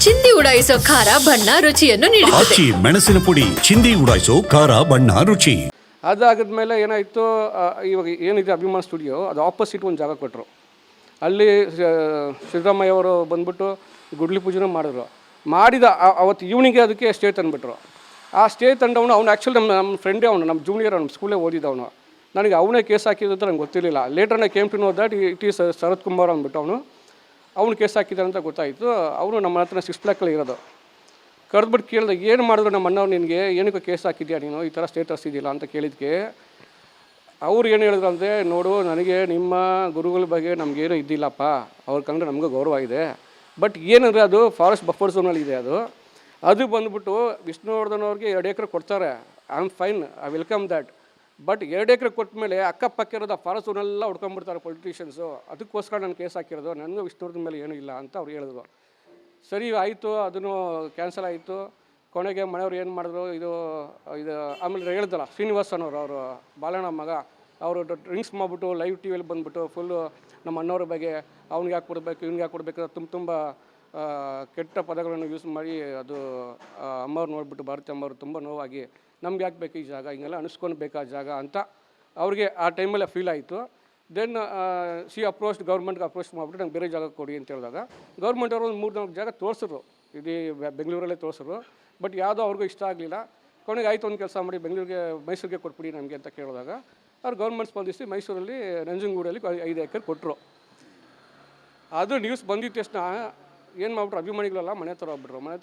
ಚಿಂದಿ ಉಡಾಯಿಸೋ ಖಾರ ಬಣ್ಣ ರುಚಿಯನ್ನು ನೀಡುತ್ತದೆ. ಆಚಿ ಮೆಣಸಿನ ಪುಡಿ ಚಿಂದಿ ಉಡಾಯಿಸೋ ಖಾರ ಬಣ್ಣ ರುಚಿ. ಅದಾಗದ್ಮೇಲೆ ಏನಾಯಿತು, ಇವಾಗ ಏನಿದೆ ಅಭಿಮಾನ ಸ್ಟುಡಿಯೋ ಅದು ಆಪೋಸಿಟ್ ಒಂದು ಜಾಗ ಕೊಟ್ಟರು. ಅಲ್ಲಿ ಸಿದ್ದರಾಮಯ್ಯ ಅವರು ಬಂದ್ಬಿಟ್ಟು ಗುಡ್ಲಿ ಪೂಜೆನೂ ಮಾಡಿದ್ರು. ಮಾಡಿದ ಅವತ್ತು ಈವ್ನಿಂಗೆ ಅದಕ್ಕೆ ಸ್ಟೇ ತಂದುಬಿಟ್ರು. ಆ ಸ್ಟೇ ತಂದವನು ಅವ್ನು ಆ್ಯಕ್ಚುಲಿ ನಮ್ಮ ಫ್ರೆಂಡೇ, ಅವನು ನಮ್ಮ ಜೂನಿಯರ್, ನಮ್ಮ ಸ್ಕೂಲೇ ಓದಿದ್ದವನು. ನನಗೆ ಅವನೇ ಕೇಸ್ ಹಾಕಿದ್ದು ಅಂತ ನಂಗೆ ಗೊತ್ತಿರಲಿಲ್ಲ. Later I came to know that it is Sharath Kumar ಅಂದ್ಬಿಟ್ಟು ಅವನು ಕೇಸ್ ಹಾಕಿದ್ದಾನೆ ಅಂತ ಗೊತ್ತಾಯಿತು. ಅವನು ನಮ್ಮ ಹತ್ರ 6 ಬ್ಲಾಕಲ್ಲಿ ಇರೋದು. ಕರೆದ್ಬಿಟ್ಟು ಕೇಳಿದೆ, ಏನು ಮಾಡಿದ್ರು ನಮ್ಮ ಅಣ್ಣವ್ರು ನಿನಗೆ, ಏನಕ್ಕೆ ಕೇಸ್ ಹಾಕಿದ್ಯಾ ನೀನು, ಈ ಥರ ಸ್ಟೇಟಸ್ ಇದೆಯಲ್ಲ ಅಂತ ಕೇಳಿದ್ದಕ್ಕೆ ಅವ್ರು ಏನು ಹೇಳಿದ್ರು ಅಂದರೆ, ನೋಡು ನನಗೆ ನಿಮ್ಮ ಗುರುಗಳ ಬಗ್ಗೆ ನಮಗೇನು ಇದ್ದಿಲ್ಲಪ್ಪ, ಅವ್ರ ಕಂಡ್ರೆ ನಮಗೂ ಗೌರವ ಇದೆ. ಬಟ್ ಏನಂದರೆ ಅದು ಫಾರೆಸ್ಟ್ ಬಫರ್ ಝೋನಲ್ಲಿ ಇದೆ. ಅದು ಬಂದುಬಿಟ್ಟು ವಿಷ್ಣುವರ್ಧನ್ ಅವ್ರಿಗೆ 2 ಎಕರೆ ಕೊಡ್ತಾರೆ. I am fine, I welcome that. But 2 ಎಕರೆ ಕೊಟ್ಟ ಮೇಲೆ ಅಕ್ಕಪಕ್ಕ ಇರೋದು ಫಾರೆಸ್ಟ್ ಝೋನೆಲ್ಲ ಹೊಡ್ಕೊಂಡ್ಬಿಡ್ತಾರೆ ಪೊಲಿಟಿಷಿಯನ್ಸು. ಅದಕ್ಕೋಸ್ಕರ ನಾನು ಕೇಸ್ ಹಾಕಿರೋದು, ನನಗೂ ವಿಷ್ಣುವರ್ಧನ್ ಮೇಲೆ ಏನೂ ಇಲ್ಲ ಅಂತ ಅವ್ರು ಹೇಳಿದ್ರು. ಸರಿ ಆಯಿತು, ಅದನ್ನು ಕ್ಯಾನ್ಸಲ್ ಆಯಿತು. ಕೊನೆಗೆ ಮನೆಯವ್ರು ಏನು ಮಾಡಿದ್ರು, ಇದು ಆಮೇಲೆ ಹೇಳಿದಲ್ಲ ಶ್ರೀನಿವಾಸನ್ ಅವರು ಬಾಲಣ್ಣ ಮಗ, ಅವರು ಡ್ರಿಂಕ್ಸ್ ಮಾಡಿಬಿಟ್ಟು ಲೈವ್ ಟಿ ವಿಯಲ್ಲಿ ಬಂದುಬಿಟ್ಟು ಫುಲ್ಲು ನಮ್ಮ ಅಣ್ಣವ್ರ ಬಗ್ಗೆ ಅವ್ನಿಗೆ ಯಾಕೆ ಕೊಡಬೇಕು, ಇವ್ನಿಗೆ ಯಾಕೆ ಕೊಡಬೇಕು ತುಂಬ ಕೆಟ್ಟ ಪದಗಳನ್ನು ಯೂಸ್ ಮಾಡಿ ಅದು ಅಮ್ಮವ್ರು ನೋಡಿಬಿಟ್ಟು ಭಾರತಿ ಅಮ್ಮವ್ರು ತುಂಬ ನೋವಾಗಿ ನಮ್ಗೆ ಯಾಕೆ ಬೇಕು ಈ ಜಾಗ, ಹಿಂಗೆಲ್ಲ ಅನಿಸ್ಕೊಂಡು ಬೇಕಾ ಜಾಗ ಅಂತ ಅವ್ರಿಗೆ ಆ ಟೈಮಲ್ಲೇ ಫೀಲ್ ಆಯಿತು. ದೆನ್ ಸಿ ಅಪ್ರೋಚ್ ಗೌರ್ಮೆಂಟ್ಗೆ ಅಪ್ರೋಚ್ ಮಾಡಿಬಿಟ್ಟು ನಂಗೆ ಬೇರೆ ಜಾಗ ಕೊಡಿ ಅಂತ ಹೇಳಿದಾಗ ಗೌರ್ಮೆಂಟ್ ಅವರು ಒಂದು 3-4 ಜಾಗ ತೋರಿಸಿದ್ರು, ಇಡೀ ಬೆಂಗಳೂರಲ್ಲೇ ತೋರಿಸಿದ್ರು. ಬಟ್ ಯಾವುದೋ ಅವ್ರಿಗೂ ಇಷ್ಟ ಆಗಲಿಲ್ಲ. ಕೊನೆಗೆ ಆಯಿತು, ಒಂದು ಕೆಲಸ ಮಾಡಿ ಮೈಸೂರಿಗೆ ಕೊಟ್ಬಿಡಿ ನಮಗೆ ಅಂತ ಕೇಳಿದಾಗ ಅವ್ರು ಗೌರ್ಮೆಂಟ್ ಸ್ಪಂದಿಸಿ ಮೈಸೂರಲ್ಲಿ ನಂಜನಗೂಡಲ್ಲಿ 5 ಎಕರೆ ಕೊಟ್ಟರು. ಅದು ನ್ಯೂಸ್ ಬಂದಿದ್ದ ತಕ್ಷಣ ಏನು ಮಾಡ್ಬಿಟ್ರು, ಅಭಿಮಾನಿಗಳೆಲ್ಲ ಮನೆ ಹತ್ರ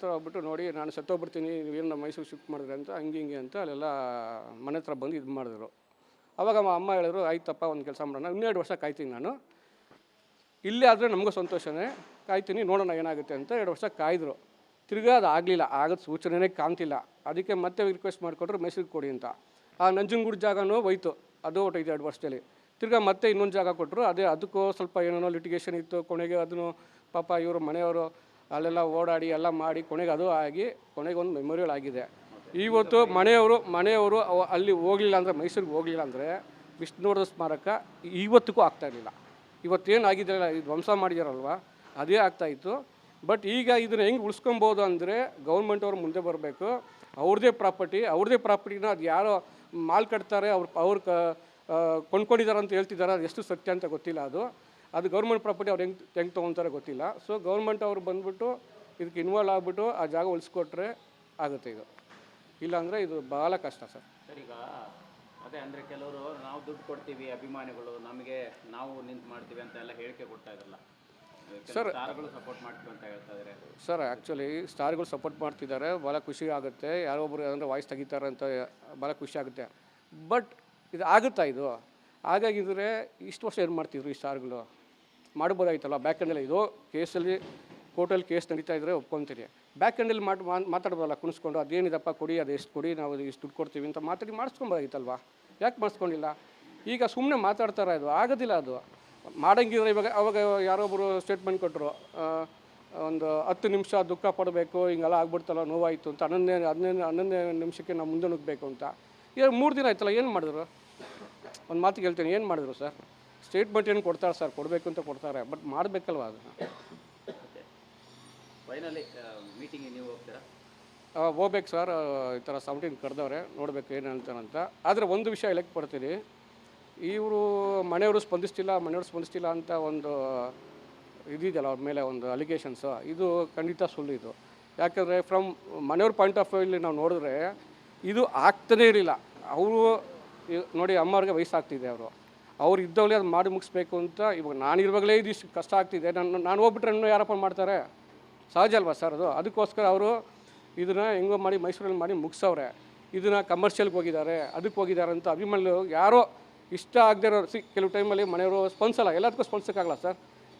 ಹೋಗ್ಬಿಟ್ಟು ನೋಡಿ ನಾನು ಸತ್ತೋಗ್ಬಿಡ್ತೀನಿ, ನೀವೇನು ನಮ್ಮ ಮೈಸೂರು ಶಿಫ್ಟ್ ಮಾಡಿದ್ರೆ ಅಂತ ಹಿಂಗೆ ಅಂತ ಅಲ್ಲೆಲ್ಲ ಮನೆ ಹತ್ರ ಬಂದು ಇದು ಮಾಡಿದ್ರು. ಆವಾಗ ಅಮ್ಮ ಹೇಳಿದ್ರು, ಆಯ್ತಪ್ಪ ಒಂದು ಕೆಲಸ ಮಾಡೋಣ, 2 ವರ್ಷ ಕಾಯ್ತೀನಿ ನಾನು, ಇಲ್ಲೇ ಆದರೆ ನಮಗೂ ಸಂತೋಷನೇ, ಕಾಯ್ತೀನಿ ನೋಡೋಣ ಏನಾಗುತ್ತೆ ಅಂತ 2 ವರ್ಷ ಕಾಯ್ದರು. ತಿರ್ಗಾ ಅದು ಆಗಲಿಲ್ಲ, ಆಗೋದು ಸೂಚನೆನೇ ಕಾಣ್ತಿಲ್ಲ. ಅದಕ್ಕೆ ಮತ್ತೆ ರಿಕ್ವೆಸ್ಟ್ ಮಾಡಿಕೊಟ್ರು ಮೈಸೂರಿಗೆ ಕೊಡಿ ಅಂತ. ಆ ನಂಜನಗೂಡು ಜಾಗನೂ ಹೋಯ್ತು, ಅದು ಹೊಟ್ಟೈದು 2 ವರ್ಷದಲ್ಲಿ. ತಿರ್ಗಾ ಮತ್ತೆ ಇನ್ನೊಂದು ಜಾಗ ಕೊಟ್ಟರು. ಅದಕ್ಕೂ ಸ್ವಲ್ಪ ಏನೇನೋ ಲಿಟಿಗೇಷನ್ ಇತ್ತು. ಕೊನೆಗೆ ಅದನ್ನು ಪಾಪ ಇವರು ಮನೆಯವರು ಅಲ್ಲೆಲ್ಲ ಓಡಾಡಿ ಎಲ್ಲ ಮಾಡಿ ಕೊನೆಗೆ ಅದು ಆಗಿ ಕೊನೆಗೆ ಒಂದು ಮೆಮೊರಿಯಲ್ ಆಗಿದೆ. ಇವತ್ತು ಮನೆಯವರು ಅಲ್ಲಿ ಹೋಗಲಿಲ್ಲ ಅಂದರೆ, ಮೈಸೂರಿಗೆ ಹೋಗಲಿಲ್ಲ ಅಂದರೆ ವಿಷ್ಣುವರ್ಧನ್ ಸ್ಮಾರಕ ಇವತ್ತಿಗೂ ಆಗ್ತಾಯಿರಲಿಲ್ಲ. ಇವತ್ತೇನಾಗಿದೆ ಇದು ಧ್ವಂಸ ಮಾಡಿದಾರಲ್ವ ಅದೇ ಆಗ್ತಾಯಿತ್ತು. ಬಟ್ ಈಗ ಇದನ್ನು ಹೆಂಗೆ ಉಳಿಸ್ಕೊಬೋದು ಅಂದರೆ ಗೌರ್ಮೆಂಟ್ ಅವರು ಮುಂದೆ ಬರಬೇಕು. ಅವ್ರದ್ದೇ ಪ್ರಾಪರ್ಟಿನ ಅದು ಯಾರೋ ಮಾಲ್ ಕಟ್ತಾರೆ, ಅವ್ರು ಕೊಂಡ್ಕೊಂಡಿದ್ದಾರೆ ಅಂತ ಹೇಳ್ತಿದ್ದಾರೆ. ಅದು ಎಷ್ಟು ಸತ್ಯ ಅಂತ ಗೊತ್ತಿಲ್ಲ. ಅದು ಗೌರ್ಮೆಂಟ್ ಪ್ರಾಪರ್ಟಿ ಅವ್ರು ಹೆಂಗೆ ತೊಗೊತಾರೆ ಗೊತ್ತಿಲ್ಲ. ಸೊ ಗೌರ್ಮೆಂಟ್ ಅವರು ಬಂದುಬಿಟ್ಟು ಇದಕ್ಕೆ ಇನ್ವಾಲ್ವ್ ಆಗಿಬಿಟ್ಟು ಆ ಜಾಗ ಉಳಿಸ್ಕೊಟ್ರೆ ಆಗುತ್ತೆ. ಇದು ಇಲ್ಲಾಂದರೆ ಇದು ಭಾಳ ಕಷ್ಟ ಸರ್. ಈಗ ಅದೇ ಅಂದರೆ ಕೆಲವರು ನಾವು ದುಡ್ಡು ಕೊಡ್ತೀವಿ, ಅಭಿಮಾನಿಗಳು ನಮಗೆ ನಾವು ನಿಂತು ಮಾಡ್ತೀವಿ ಅಂತ ಎಲ್ಲ ಹೇಳಿಕೆ ಕೊಡ್ತಾ ಇರಲ್ಲ ಸರ್. ಸ್ಟಾರ್ಗಳು ಸಪೋರ್ಟ್ ಮಾಡ್ತೀವಿ ಅಂತ ಹೇಳ್ತಾ ಇದ್ದಾರೆ ಸರ್. ಆ್ಯಕ್ಚುಲಿ ಸ್ಟಾರ್ಗಳು ಸಪೋರ್ಟ್ ಮಾಡ್ತಿದ್ದಾರೆ, ಭಾಳ ಖುಷಿ ಆಗುತ್ತೆ. ಯಾರೊಬ್ಬರು ಅಂದರೆ ವಾಯ್ಸ್ ತೆಗಿತಾರೆ ಅಂತ ಭಾಳ ಖುಷಿ ಆಗುತ್ತೆ. ಬಟ್ ಇದು ಆಗುತ್ತಾ? ಇದು ಹಾಗಾಗಿದ್ದರೆ ಇಷ್ಟು ವರ್ಷ ಏನು ಮಾಡ್ತಿದ್ರು ಈ ಸ್ಟಾರ್ಗಳು? ಮಾಡ್ಬೋದಾಯ್ತಲ್ಲ. ಬ್ಯಾಕ್ ಎಂಡಲ್ಲಿ ಇದು ಕೇಸಲ್ಲಿ ಕೋರ್ಟಲ್ಲಿ ಕೇಸ್ ನಡೀತಾ ಇದ್ದರೆ ಒಪ್ಕೊತೀರಿ. ಬ್ಯಾಕ್ ಎಂಡಲ್ಲಿ ಮಾತಾಡ್ಬೋದಲ್ಲ ಕುಣಿಸ್ಕೊಂಡು, ಅದೇನಿದಪ್ಪ ಕೊಡಿ, ಅದು ಎಷ್ಟು ಕೊಡಿ, ನಾವು ಇಷ್ಟು ದುಡ್ಡು ಕೊಡ್ತೀವಿ ಅಂತ ಮಾತಾಡಿ ಮಾಡಿಸ್ಕೊಬೋದಾಗಿತ್ತಲ್ವ? ಯಾಕೆ ಮಾಡಿಸ್ಕೊಂಡಿಲ್ಲ? ಈಗ ಸುಮ್ಮನೆ ಮಾತಾಡ್ತಾರೆ. ಇದು ಆಗೋದಿಲ್ಲ. ಅದು ಮಾಡೋಂಗಿದ್ರೆ ಅವಾಗ ಯಾರೊಬ್ಬರು ಸ್ಟೇಟ್ಮೆಂಟ್ ಕೊಟ್ಟರು, ಒಂದು 10 ನಿಮಿಷ ದುಃಖ ಪಡಬೇಕು, ಹಿಂಗೆಲ್ಲ ಆಗ್ಬಿಡ್ತಲ್ಲ, ನೋವಾಯಿತು ಅಂತ. 11 ನಿಮಿಷಕ್ಕೆ ನಾವು ಮುಂದೆ ನುಗ್ಗಬೇಕು ಅಂತ. ಈಗ 3 ದಿನ ಆಯ್ತಲ್ಲ, ಏನು ಮಾಡಿದ್ರು? ಒಂದು ಮಾತಿಗೆ ಹೇಳ್ತೀನಿ, ಏನು ಮಾಡಿದ್ರು ಸರ್? ಸ್ಟೇಟ್ಮೆಂಟ್ ಏನು ಕೊಡ್ತಾರೆ ಸರ್, ಕೊಡಬೇಕು ಅಂತ ಕೊಡ್ತಾರೆ, ಬಟ್ ಮಾಡಬೇಕಲ್ವ ಅದನ್ನು. ಫೈನಲಿ ಮೀಟಿಂಗ್ ನೀವು ಹೋಗ್ತೀರಾ? ಹೋಗ್ಬೇಕು ಸರ್. ಈ ಥರ 17 ಕರೆದವ್ರೆ, ನೋಡಬೇಕು ಏನು ಹೇಳ್ತಾರಂತ. ಆದರೆ ಒಂದು ವಿಷಯ ಹೇಳಕ್ಕೆ ಬರ್ತೀನಿ, ಇವರು ಮನೆಯವರು ಸ್ಪಂದಿಸ್ತಿಲ್ಲ ಅಂತ ಒಂದು ಇದಿದೆಯಲ್ಲ ಅವ್ರ ಮೇಲೆ ಒಂದು ಅಲಿಗೇಷನ್ಸು, ಇದು ಖಂಡಿತ ಸುಳ್ಳು. ಇದು ಯಾಕಂದರೆ ಫ್ರಮ್ ಮನೆಯವ್ರ ಪಾಯಿಂಟ್ ಆಫ್ ವ್ಯೂಲಿ ನಾವು ನೋಡಿದ್ರೆ ಇದು ಆಗ್ತಾನೇ ಇರಲಿಲ್ಲ. ಅವರು ನೋಡಿ, ಅಮ್ಮವ್ರಿಗೆ ವಯಸ್ಸಾಗ್ತಿದೆ, ಅವ್ರು ಇದ್ದವಳೇ ಅದು ಮಾಡಿ ಮುಗಿಸ್ಬೇಕು ಅಂತ. ಇವಾಗ ನಾನಿರುವಾಗಲೇ ಇದಿಷ್ಟು ಕಷ್ಟ ಆಗ್ತಿದೆ, ನಾನು ಹೋಗ್ಬಿಟ್ರೆ ಇನ್ನೂ ಯಾರಪ್ಪ ಮಾಡ್ತಾರೆ? ಸಹಜ ಅಲ್ವಾ ಸರ್ ಅದು? ಅದಕ್ಕೋಸ್ಕರ ಅವರು ಇದನ್ನು ಹೆಂಗೋ ಮಾಡಿ ಮೈಸೂರಲ್ಲಿ ಮಾಡಿ ಮುಗಿಸವ್ರೆ. ಇದನ್ನು ಕಮರ್ಷಿಯಲ್ಗೆ ಹೋಗಿದ್ದಾರೆ, ಅದಕ್ಕೆ ಹೋಗಿದ್ದಾರೆ ಅಂತ ಅಭಿಮಾನಿಗಳು ಯಾರೋ ಇಷ್ಟ ಆಗದೆ ಇರೋರು. ಕೆಲವು ಟೈಮಲ್ಲಿ ಮನೆಯವರು ಸ್ಪಂದಿಸಲ್ಲ, ಎಲ್ಲದಕ್ಕೂ ಸ್ಪಂದಿಸೋಕ್ಕಾಗಲ್ಲ ಸರ್.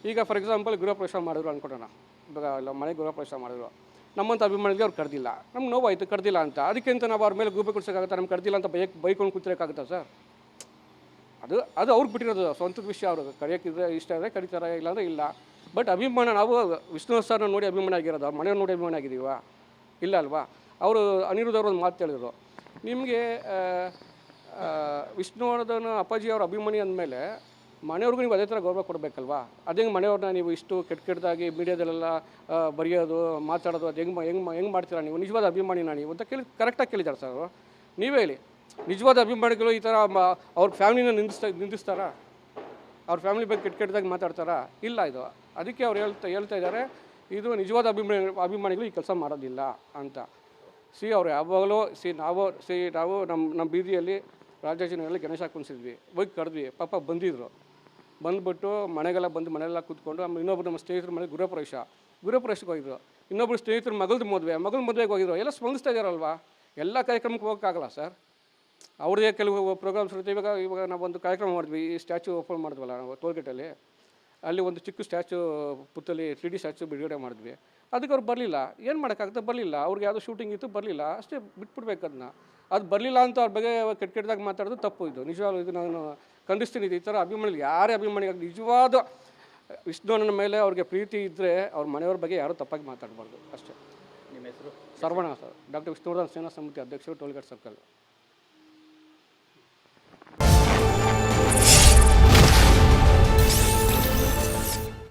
ಈಗ ಫಾರ್ ಎಕ್ಸಾಂಪಲ್ ಗೃಹಪ್ರವೇಶ ಮಾಡಿದ್ರು ಅಂದ್ಕೊಡೋಣ, ಇವಾಗ ಮನೆಗೆ ಗೃಹಪ್ರವೇಶ ಮಾಡಿದ್ರು, ನಮ್ಮಂಥ ಅಭಿಮಾನಿಗೆ ಅವ್ರು ಕರೆದಿಲ್ಲ, ನಮ್ಗೆ ನೋವಾಯಿತು ಕರೆದಿಲ್ಲ ಅಂತ. ಅದಕ್ಕಿಂತ ನಾವು ಅವ್ರ ಮೇಲೆ ಗೂಬೆ ಕೊಡ್ಸೋಕ್ಕಾಗುತ್ತೆ? ನಮ್ಗೆ ಕರೆದಿಲ್ಲ ಅಂತ ಬೈಕೊಂಡು ಕೂತಿರೋಕ್ಕಾಗುತ್ತಾ ಸರ್? ಅದು ಅವ್ರಿಗೆ ಬಿಟ್ಟಿರೋದು ಸ್ವಂತದ ವಿಷಯ. ಅವರು ಕರೆಯೋಕ್ಕಿದ್ರೆ ಇಷ್ಟ ಆದರೆ ಕರೀತಾರೆ, ಇಲ್ಲಾಂದರೆ ಇಲ್ಲ. ಬಟ್ ಅಭಿಮಾನ, ನಾವು ವಿಷ್ಣು ಸರ್ನ ನೋಡಿ ಅಭಿಮಾನ ಆಗಿರೋದು, ಅವ್ರ ಮನೆಯವ್ರು ನೋಡಿ ಅಭಿಮಾನ ಆಗಿದ್ದೀವ? ಇಲ್ಲ ಅಲ್ವಾ? ಅವರು ಅನಿರುದ್ಧ ಅವರು ಒಂದು ಮಾತು ಹೇಳಿದ್ರು, ನಿಮಗೆ ವಿಷ್ಣುವರ್ಧನ್ ಅಪ್ಪಾಜಿ ಅವ್ರ ಅಭಿಮಾನಿ ಅಂದಮೇಲೆ ಮನೆಯವ್ರಿಗೂ ನೀವು ಅದೇ ಥರ ಗೌರವ ಕೊಡಬೇಕಲ್ವಾ. ಅದೇ ಮನೆಯವ್ರನ್ನ ನೀವು ಇಷ್ಟು ಕೆಟ್ಟದಾಗಿ ಮೀಡಿಯಾದಲ್ಲೆಲ್ಲ ಬರೆಯೋದು ಮಾತಾಡೋದು ಅದು ಹೆಂಗೆ ಮಾಡ್ತೀರಾ ನೀವು, ನಿಜವಾದ ಅಭಿಮಾನಿನ ನೀವು ಅಂತ ಕರೆಕ್ಟಾಗಿ ಕೇಳಿದ್ದಾರೆ ಸರ್ ಅವರು. ನೀವೇ ಹೇಳಿ, ನಿಜವಾದ ಅಭಿಮಾನಿಗಳು ಈ ಥರ ಅವ್ರ ಫ್ಯಾಮಿಲಿನ ನಿಂದಿಸ್ತಾರಾ? ಅವ್ರ ಫ್ಯಾಮಿಲಿ ಬಗ್ಗೆ ಕೆಟ್ಟದಾಗಿ ಮಾತಾಡ್ತಾರಾ? ಇಲ್ಲ. ಇದು ಅದಕ್ಕೆ ಅವ್ರು ಹೇಳ್ತಾ ಇದ್ದಾರೆ, ಇದು ನಿಜವಾದ ಅಭಿಮಾನಿಗಳು ಈ ಕೆಲಸ ಮಾಡೋದಿಲ್ಲ ಅಂತ. ಅವ್ರು ಯಾವಾಗಲೂ ನಾವು ನಮ್ಮ ಬೀದಿಯಲ್ಲಿ ರಾಜಾಜಿನಗರಲ್ಲಿ ಗಣೇಶ ಕುಣಿಸಿದ್ವಿ, ಹೋಗಿ ಕರೆದ್ವಿ, ಪಾಪ ಬಂದಿದ್ದರು. ಬಂದುಬಿಟ್ಟು ಮನೆಗೆಲ್ಲ ಕೂತ್ಕೊಂಡು ಆಮೇಲೆ ಇನ್ನೊಬ್ರು ನಮ್ಮ ಸ್ನೇಹಿತರ ಮನೆಗೆ ಗೃಹಪ್ರವೇಶಕ್ಕೆ ಹೋಗಿದ್ರು. ಇನ್ನೊಬ್ರು ಸ್ನೇಹಿತರ ಮಗಳ ಮದುವೆಗೆ ಹೋಗಿದ್ರು. ಎಲ್ಲ ಸ್ಪಂದಿಸ್ತಾ ಇದ್ದಾರಲ್ವಾ. ಎಲ್ಲ ಕಾರ್ಯಕ್ರಮಕ್ಕೆ ಹೋಗೋಕ್ಕಾಗಲ್ಲ ಸರ್. ಅವ್ರದ್ದೇ ಕೆಲವು ಪ್ರೋಗ್ರಾಮ್ಸ್ ಇರುತ್ತೆ. ಇವಾಗ ನಾವೊಂದು ಕಾರ್ಯಕ್ರಮ ಮಾಡಿದ್ವಿ, ಈ ಸ್ಟ್ಯಾಚು ಓಪನ್ ಮಾಡಿದ್ವಲ್ಲ ನಾವು ಟೋಲ್ಗೇಟಲ್ಲಿ, ಅಲ್ಲಿ ಒಂದು ಚಿಕ್ಕ ಸ್ಟ್ಯಾಚು ಪುತ್ತಲ್ಲಿ 3D ಸ್ಟ್ಯಾಚು ಬಿಡುಗಡೆ ಮಾಡಿದ್ವಿ. ಅದಕ್ಕೆ ಅವ್ರು ಬರಲಿಲ್ಲ. ಏನು ಮಾಡೋಕ್ಕಾಗುತ್ತೆ, ಬರಲಿಲ್ಲ. ಅವ್ರಿಗೆ ಯಾವುದೋ ಶೂಟಿಂಗ್ ಇತ್ತು, ಬರಲಿಲ್ಲ, ಅಷ್ಟೇ ಬಿಟ್ಬಿಡ್ಬೇಕು ಅದನ್ನ. ಅದು ಬರಲಿಲ್ಲ ಅಂತ ಅವ್ರ ಬಗ್ಗೆ ಕೆಟ್ಟದಾಗಿ ಮಾತಾಡೋದು ತಪ್ಪು. ಇದು ನಿಜವಾಗ್ಲೂ ಇದು ನಾನು ಖಂಡಿಸ್ತೀನಿ. ಈ ಥರ ಅಭಿಮಾನಿಗಳು ಯಾರೇ ಅಭಿಮಾನಿಗಳು ನಿಜವಾದ ವಿಷ್ಣುವಣ್ಣನ ಮೇಲೆ ಅವ್ರಿಗೆ ಪ್ರೀತಿ ಇದ್ದರೆ ಅವ್ರ ಮನೆಯವ್ರ ಬಗ್ಗೆ ಯಾರೂ ತಪ್ಪಾಗಿ ಮಾತಾಡಬಾರ್ದು ಅಷ್ಟೇ. ನಿಮ್ಮ ಹೆಸರು? ಸರ್ವಣ ಸರ್, ಡಾಕ್ಟರ್ ವಿಷ್ಣುವರ್ಧನ್ ಸೇನಾ ಸಮಿತಿ ಅಧ್ಯಕ್ಷರು, ಟೋಲ್ಗೇಟ್ ಸರ್ಕಲ್.